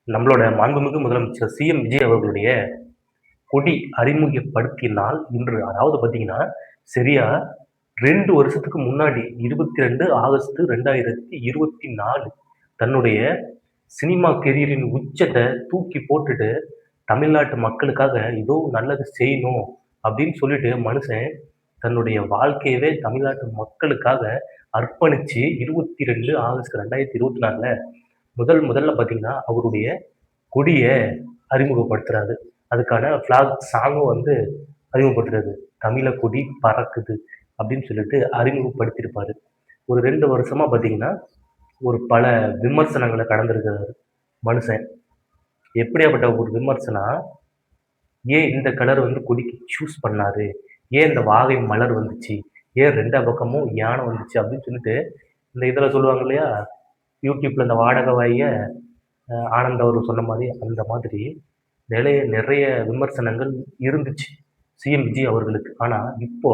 நம்மளோட மாண்புமிகு முதலமைச்சர் சிஎம் விஜய் அவர்களுடைய கொடி அறிமுகப்படுத்தினால் இன்று அதாவது பார்த்தீங்கன்னா, சரியா 2 வருஷத்துக்கு முன்னாடி 22 ஆகஸ்ட் 2024 தன்னுடைய சினிமா கெரியரின் உச்சத்த தூக்கி போட்டுட்டு, தமிழ்நாட்டு மக்களுக்காக ஏதோ நல்லது செய்யணும் அப்படின்னு சொல்லிட்டு மனுஷன் தன்னுடைய வாழ்க்கையவே தமிழ்நாட்டு மக்களுக்காக அர்ப்பணிச்சு 22 ஆகஸ்ட் 2024ல முதல்ல பார்த்தீங்கன்னா, அவருடைய கொடிய அறிமுகப்படுத்துறாரு. அதுக்கான ஃபிளாக் சாங்கும் வந்து அறிமுகப்படுத்துறாரு. "தமிழ கொடி பறக்குது" அப்படின்னு சொல்லிட்டு அறிமுகப்படுத்தியிருப்பாரு. ஒரு 2 வருஷமா பார்த்தீங்கன்னா, ஒரு பல விமர்சனங்கள கடந்திருக்கிறாரு மனுஷன். எப்படியாப்பட்ட ஒரு விமர்சனம், ஏன் இந்த கலர் வந்து கொடிக்கு சூஸ் பண்ணாரு? ஏன் இந்த வாகை மலர் வந்துச்சு? ஏன் 2 பக்கமும் யானை வந்துச்சு? அப்படின்னு சொல்லிட்டு, இந்த இதில சொல்லுவாங்க இல்லையா? யூடியூப்ல இந்த வாடகை வாய்ய ஆனந்த் அவர்கள் சொன்ன மாரி, அந்த மாதிரி நெறைய விமர்சனங்கள் இருந்துச்சு. சிஎம் விஜய் அவர்களுக்கு. ஆனா, இப்போ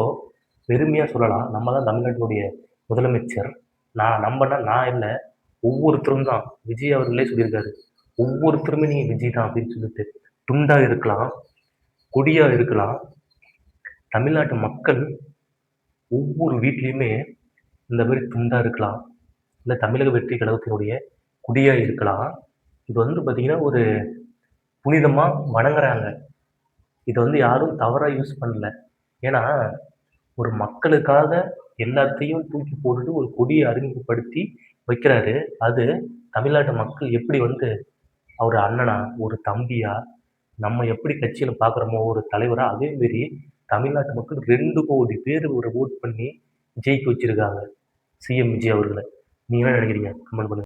பெருமையா சொல்லலாம். நம்ம தான் தமிழ்நாட்டினுடைய முதலமைச்சர். நான் நம்பனா நான் இல்ல. ஒவ்வொருத்தரும் தான். விஜய் அவர்களே சொல்லியிருக்காரு. ஒவ்வொருத்தருமே நீங்க விஜய் தான் அப்படின்னு சொல்லிட்டு. துண்டா இருக்கலாம், கொடியா இருக்கலாம். தமிழ்நாட்டு மக்கள் ஒவ்வொரு வீட்லயுமே இந்த மாரி துண்டா இருக்கலாம். இல்ல தமிழக வெற்றி கழகத்தினுடைய கொடியா இருக்கலாம். இது வந்து பார்த்தீங்கன்னா, ஒரு புனிதமா வணங்குறாங்க. இத வந்து யாரும் தவறா யூஸ் பண்ணல. ஏன்னா, ஒரு மக்களுக்காக எல்லாத்தையும் தூக்கி போட்டுட்டு ஒரு கொடிய அறிமுகப்படுத்தி வைக்கிறாரு. அது தமிழ்நாட்டு மக்கள் எப்படி வந்து அவரு அண்ணனா, ஒரு தம்பியா, நம்ம எப்படி கட்சியில பார்க்குறோமோ ஒரு தலைவரா, அதே மாரி தமிழ்நாட்டு மக்கள் 2,00,00,000 பேரு ஒரு ஓட் பண்ணி ஜெயிக்க வச்சிருக்காங்க. சிஎம் விஜய் அவர்கள. நீங்க என்ன நினைக்கிறீங்க? கமெண்ட் பண்ணுங்க.